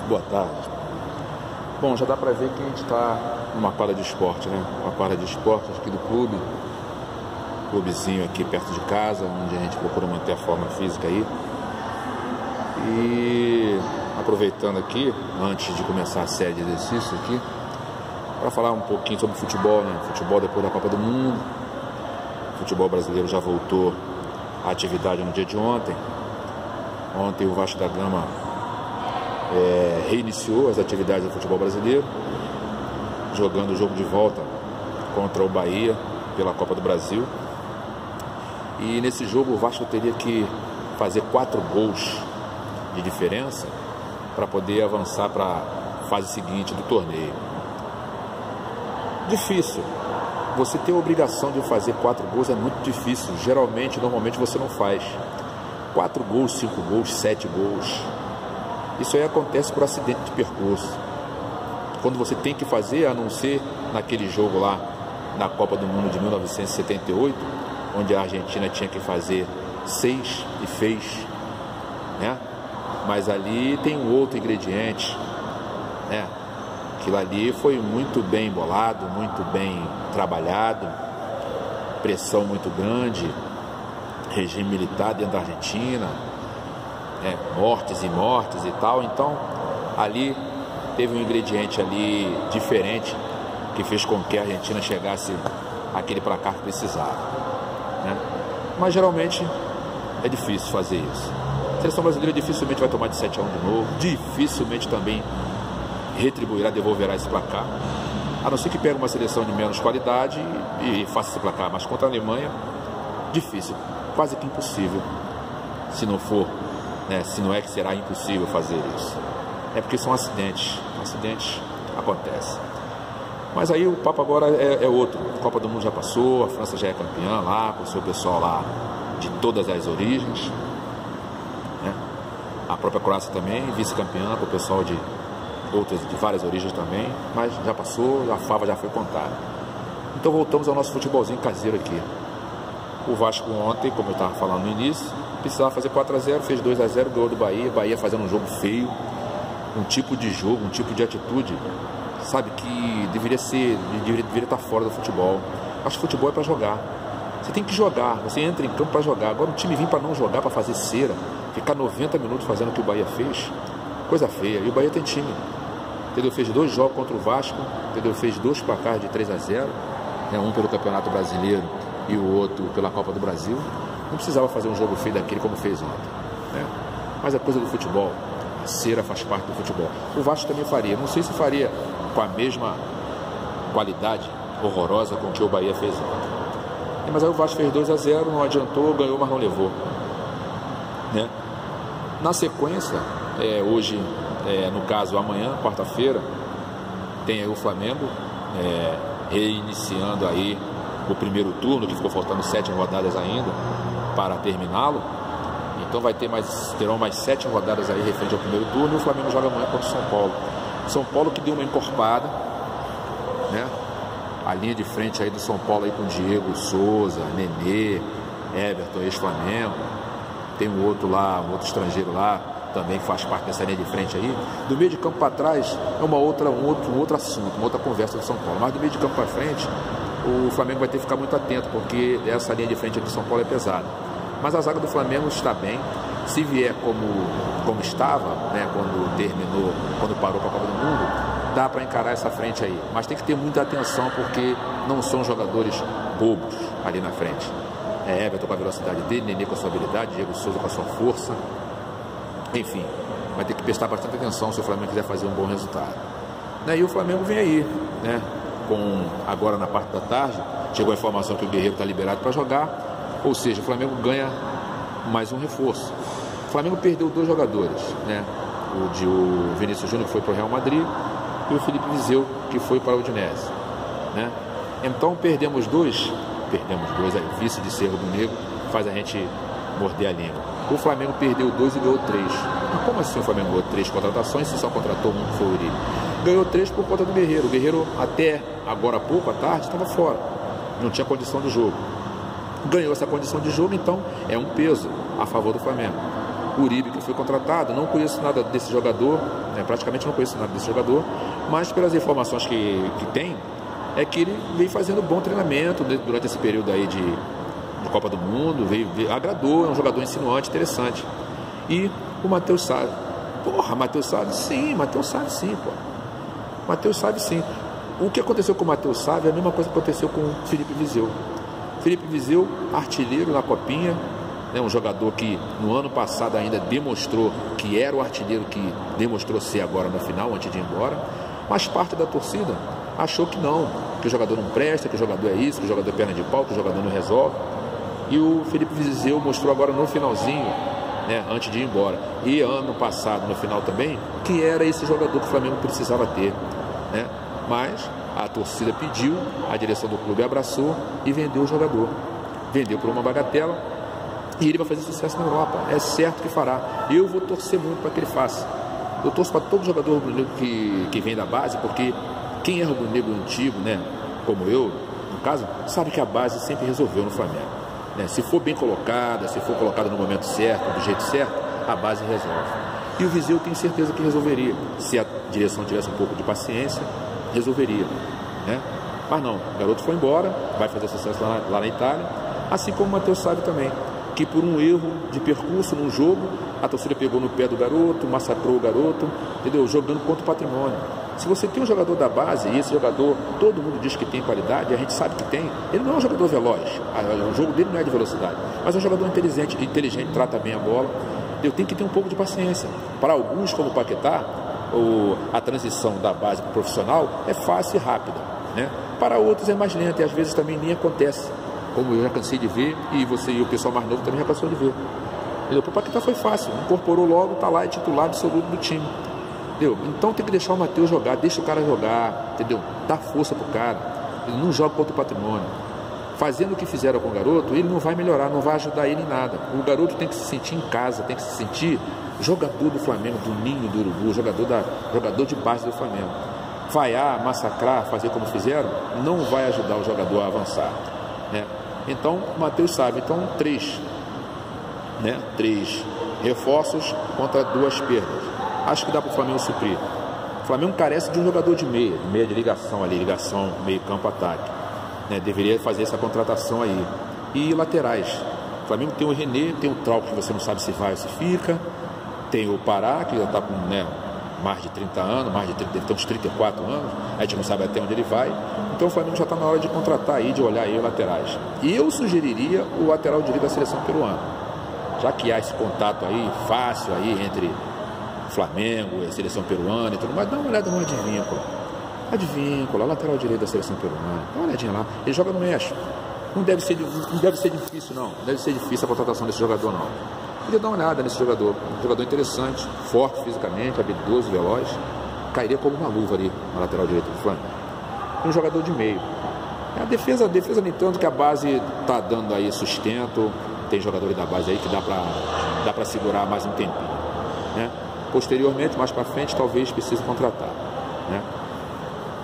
Boa tarde. Bom, já dá para ver que a gente está numa quadra de esporte, né? Uma quadra de esporte aqui do clube. Clubezinho aqui perto de casa, onde a gente procura manter a forma física aí. E aproveitando aqui, antes de começar a série de exercícios aqui, para falar um pouquinho sobre futebol, né? Futebol depois da Copa do Mundo. O futebol brasileiro já voltou à atividade no dia de ontem. Ontem o Vasco da Gama reiniciou as atividades do futebol brasileiro, jogando o jogo de volta contra o Bahia pela Copa do Brasil. E nesse jogo o Vasco teria que fazer 4 gols de diferença para poder avançar para a fase seguinte do torneio. Difícil. Você ter a obrigação de fazer 4 gols é muito difícil. Normalmente você não faz 4 gols, 5 gols, 7 gols. Isso aí acontece por acidente de percurso. Quando você tem que fazer, a não ser naquele jogo lá na Copa do Mundo de 1978, onde a Argentina tinha que fazer 6 e fez, né? Mas ali tem um outro ingrediente, né? Aquilo ali foi muito bem bolado, muito bem trabalhado, pressão muito grande, regime militar dentro da Argentina, mortes e mortes e tal. Então ali teve um ingrediente ali diferente que fez com que a Argentina chegasse àquele placar que precisava, né? Mas geralmente é difícil fazer isso. A seleção brasileira dificilmente vai tomar de 7-1 de novo, dificilmente também retribuirá, devolverá esse placar, a não ser que pegue uma seleção de menos qualidade e faça esse placar. Mas contra a Alemanha, difícil, quase que impossível, se não for, né, se não é que será impossível fazer isso. É porque são acidentes acontecem. Mas aí o papo agora é outro. A Copa do Mundo já passou, a França já é campeã lá, com o seu pessoal lá de todas as origens, né? A própria Croácia também, vice-campeã, com o pessoal de várias origens também, mas já passou, a fava já foi contada. Então voltamos ao nosso futebolzinho caseiro aqui. O Vasco ontem, como eu estava falando no início, precisava fazer 4-0, fez 2-0, ganhou do Bahia. Bahia fazendo um jogo feio, um tipo de jogo, um tipo de atitude, sabe, que deveria estar fora do futebol. Acho que futebol é para jogar. Você tem que jogar, você entra em campo para jogar. Agora o time vir para não jogar, para fazer cera, ficar 90 minutos fazendo o que o Bahia fez, coisa feia. E o Bahia tem time, entendeu? Fez 2 jogos contra o Vasco, entendeu? Fez 2 placares de 3-0, né? Um pelo Campeonato Brasileiro e o outro pela Copa do Brasil. Não precisava fazer um jogo feio daquele como fez ontem, né? Mas é coisa do futebol. A cera faz parte do futebol. O Vasco também faria. Não sei se faria com a mesma qualidade horrorosa com que o Bahia fez ontem. Mas aí o Vasco fez 2-0, não adiantou, ganhou, mas não levou, né? Na sequência, hoje, no caso amanhã, quarta-feira, tem aí o Flamengo reiniciando aí o primeiro turno, que ficou faltando 7 rodadas ainda para terminá-lo. Então terão mais 7 rodadas aí referente ao primeiro turno, e o Flamengo joga amanhã contra o São Paulo. São Paulo que deu uma encorpada, né? A linha de frente aí do São Paulo aí com Diego Souza, Nenê, Everton, ex-Flamengo. Tem um outro lá, um outro estrangeiro lá, também que faz parte dessa linha de frente aí. Do meio de campo para trás é um outro assunto, uma outra conversa do São Paulo. Mas do meio de campo para frente, o Flamengo vai ter que ficar muito atento, porque essa linha de frente aqui do São Paulo é pesada. Mas a zaga do Flamengo está bem. Se vier como estava, né, quando parou para a Copa do Mundo, dá para encarar essa frente aí. Mas tem que ter muita atenção, porque não são jogadores bobos ali na frente. Everton com a velocidade dele, Nenê com a sua habilidade, Diego Souza com a sua força. Enfim, vai ter que prestar bastante atenção se o Flamengo quiser fazer um bom resultado, né? E o Flamengo vem aí, né? Agora na parte da tarde, chegou a informação que o Guerreiro está liberado para jogar. Ou seja, o Flamengo ganha mais um reforço. O Flamengo perdeu 2 jogadores, né? O Vinícius Júnior, que foi para o Real Madrid, e o Felipe Viseu, que foi para o Udinese, né? Então perdemos dois aí, vice de ser rubro-negro faz a gente morder a língua. O Flamengo perdeu 2 e ganhou 3. Mas como assim o Flamengo ganhou 3 contratações se só contratou um, que foi o Uribe? Ganhou 3 por conta do Guerreiro. O Guerreiro, até agora há pouco, à tarde, estava fora, não tinha condição de jogo. Ganhou essa condição de jogo, então é um peso a favor do Flamengo. O Uribe, que foi contratado, não conheço nada desse jogador, né? Praticamente não conheço nada desse jogador, mas pelas informações que tem, é que ele vem fazendo bom treinamento durante esse período aí de Copa do Mundo, agradou, é um jogador insinuante, interessante. E o Matheus Salles, Matheus Salles sim, pô. Matheus Salles sim. O que aconteceu com o Matheus Salles é a mesma coisa que aconteceu com o Felipe Viseu. Felipe Viseu, artilheiro na Copinha, né, um jogador que no ano passado ainda demonstrou que era o artilheiro que demonstrou ser agora na final, antes de ir embora, mas parte da torcida achou que não, que o jogador não presta, que o jogador é isso, que o jogador é perna de pau, que o jogador não resolve. E o Felipe Viseu mostrou agora no finalzinho, né, antes de ir embora, e ano passado no final também, que era esse jogador que o Flamengo precisava ter, né? Mas a torcida pediu, a direção do clube abraçou e vendeu o jogador. Vendeu por uma bagatela e ele vai fazer sucesso na Europa. É certo que fará. Eu vou torcer muito para que ele faça. Eu torço para todo jogador rubro-negro que vem da base, porque quem é rubro-negro antigo, né, como eu, no caso, sabe que a base sempre resolveu no Flamengo, né? Se for bem colocada, se for colocada no momento certo, do jeito certo, a base resolve. E o Viseu tenho certeza que resolveria. Se a direção tivesse um pouco de paciência, resolveria, né? Mas não, o garoto foi embora, vai fazer sucesso lá na Itália, assim como o Matheus Salles também, que por um erro de percurso num jogo, a torcida pegou no pé do garoto, massacrou o garoto, entendeu? Jogando contra o patrimônio. Se você tem um jogador da base, e esse jogador, todo mundo diz que tem qualidade, a gente sabe que tem, ele não é um jogador veloz, o jogo dele não é de velocidade, mas é um jogador inteligente, trata bem a bola. Eu tenho que ter um pouco de paciência. Para alguns, como o Paquetá, a transição da base para o profissional é fácil e rápida, né? Para outros é mais lenta e às vezes também nem acontece, como eu já cansei de ver e você e o pessoal mais novo também já cansou de ver. Para o Paquetá foi fácil, incorporou logo, está lá, é titular absoluto do time. Entendeu? Então tem que deixar o Matheus jogar, deixa o cara jogar, entendeu? Dá força pro cara, ele não joga contra o patrimônio. Fazendo o que fizeram com o garoto, ele não vai melhorar, não vai ajudar ele em nada. O garoto tem que se sentir em casa, tem que se sentir jogador do Flamengo, do ninho do Urubu, jogador de base do Flamengo. Vaiar, massacrar, fazer como fizeram, não vai ajudar o jogador a avançar, né? Então, o Matheus sabe, então 3 reforços contra 2 perdas. Acho que dá para o Flamengo suprir. O Flamengo carece de um jogador de meia de ligação ali, ligação meio campo ataque, né? Deveria fazer essa contratação aí. E laterais. O Flamengo tem o René, tem o Trauco, que você não sabe se vai ou se fica. Tem o Pará, que já está com, né, mais de 30 anos, deve ter uns 34 anos. A gente não sabe até onde ele vai. Então o Flamengo já está na hora de contratar aí, de olhar aí os laterais. E eu sugeriria o lateral direito da seleção peruana. Já que há esse contato aí, fácil aí, entre Flamengo e a seleção peruana e tudo mais, dá uma olhada no Advíncula, lateral direito da seleção peruana, dá uma olhadinha lá, ele joga no México, não deve ser difícil não deve ser difícil a contratação desse jogador não, podia dar uma olhada nesse jogador, um jogador interessante, forte fisicamente, habilidoso, veloz, cairia como uma luva ali na lateral direito do Flamengo. Um jogador de meio, a defesa nem tanto, que a base está dando aí sustento, tem jogadores da base aí que dá para segurar mais um tempinho, né? Posteriormente, mais para frente, talvez precise contratar, né?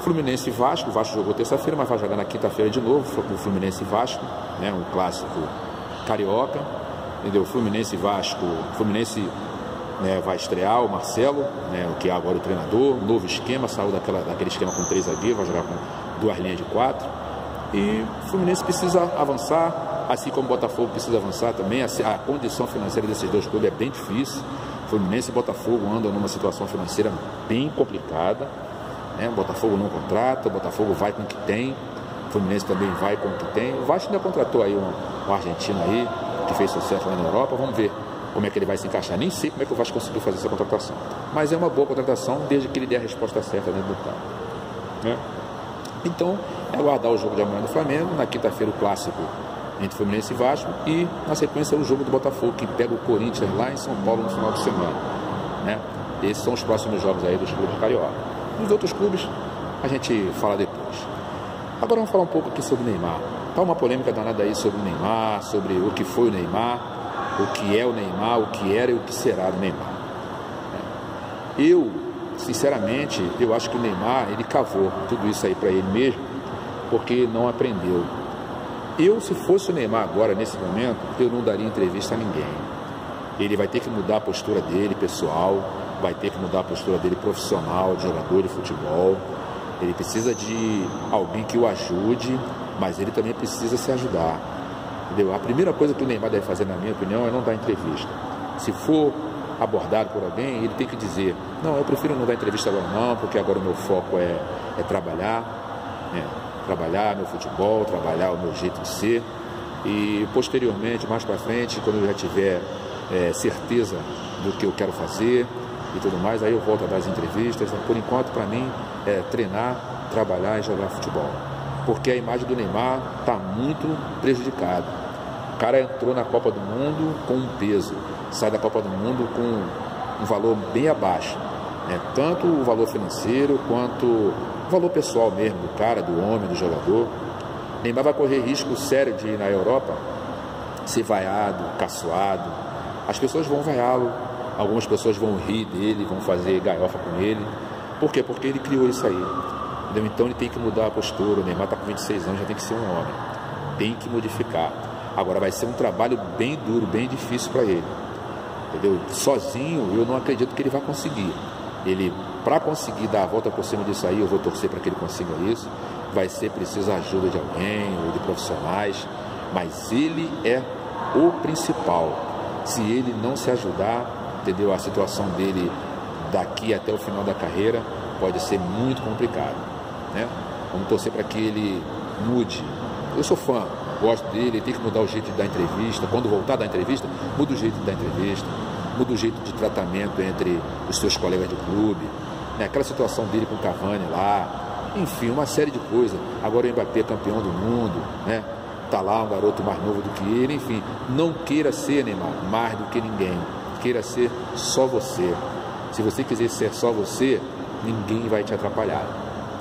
Fluminense e Vasco. O Vasco jogou terça-feira, mas vai jogar na quinta-feira de novo. O Fluminense e Vasco, né? Um clássico carioca, entendeu? Fluminense e Vasco. Fluminense, né, vai estrear o Marcelo, né, que é agora o treinador. Novo esquema, saiu daquele esquema com 3 zagueiros, vai jogar com 2 linhas de 4. E o Fluminense precisa avançar, assim como o Botafogo precisa avançar também. A condição financeira desses 2 clubes é bem difícil. Fluminense e Botafogo andam numa situação financeira bem complicada, né? O Botafogo não contrata, o Botafogo vai com o que tem, o Fluminense também vai com o que tem. O Vasco ainda contratou aí um argentino aí, que fez sucesso lá na Europa. Vamos ver como é que ele vai se encaixar. Nem sei como é que o Vasco conseguiu fazer essa contratação, mas é uma boa contratação desde que ele dê a resposta certa dentro do campo, né? Então, é aguardar o jogo de amanhã do Flamengo, na quinta-feira o clássico entre Fluminense e Vasco, e na sequência o jogo do Botafogo, que pega o Corinthians lá em São Paulo no final de semana, né? Esses são os próximos jogos aí dos clubes carioca. Os outros clubes a gente fala depois. Agora vamos falar um pouco aqui sobre o Neymar. Está uma polêmica danada aí sobre o Neymar, sobre o que foi o Neymar, o que é o Neymar, o que era e o que será do Neymar. Eu, sinceramente, eu acho que o Neymar, ele cavou tudo isso aí para ele mesmo, porque não aprendeu. Eu, se fosse o Neymar agora, nesse momento, eu não daria entrevista a ninguém. Ele vai ter que mudar a postura dele, pessoal, vai ter que mudar a postura dele profissional, de jogador de futebol. Ele precisa de alguém que o ajude, mas ele também precisa se ajudar. Entendeu? A primeira coisa que o Neymar deve fazer, na minha opinião, é não dar entrevista. Se for abordado por alguém, ele tem que dizer: não, eu prefiro não dar entrevista agora não, porque agora o meu foco é trabalhar, né? Trabalhar meu futebol, trabalhar o meu jeito de ser, e posteriormente, mais para frente, quando eu já tiver certeza do que eu quero fazer e tudo mais, aí eu volto a dar as entrevistas. Por enquanto, para mim, é treinar, trabalhar e jogar futebol, porque a imagem do Neymar está muito prejudicada. O cara entrou na Copa do Mundo com um peso, sai da Copa do Mundo com um valor bem abaixo, né? Tanto o valor financeiro quanto o valor pessoal mesmo do cara, do homem, do jogador. Neymar vai correr risco sério de ir na Europa ser vaiado, caçoado. As pessoas vão vaiá-lo, algumas pessoas vão rir dele, vão fazer galhofa com ele. Por quê? Porque ele criou isso aí. Entendeu? Então ele tem que mudar a postura. O Neymar está com 26 anos, já tem que ser um homem. Tem que modificar. Agora vai ser um trabalho bem duro, bem difícil para ele. Entendeu? Sozinho eu não acredito que ele vai conseguir. Ele, para conseguir dar a volta por cima disso aí, eu vou torcer para que ele consiga isso. Vai ser preciso a ajuda de alguém ou de profissionais, mas ele é o principal. Se ele não se ajudar, entendeu? A situação dele daqui até o final da carreira pode ser muito complicado, né? Vamos torcer para que ele mude. Eu sou fã, gosto dele, ele tem que mudar o jeito de dar entrevista. Quando voltar da entrevista, muda o jeito de dar entrevista, muda o jeito de tratamento entre os seus colegas de clube, né? Aquela situação dele com o Cavani lá, enfim, uma série de coisas. Agora o Mbappé é campeão do mundo, né? Tá lá um garoto mais novo do que ele, enfim. Não queira ser, Neymar, mais do que ninguém. Queira ser só você. Se você quiser ser só você, ninguém vai te atrapalhar,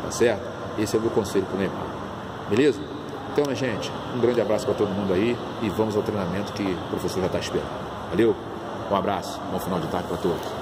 tá certo? Esse é o meu conselho pro Neymar. Beleza? Então, minha gente, um grande abraço para todo mundo aí e vamos ao treinamento que o professor já está esperando. Valeu? Um abraço, bom final de tarde para todos.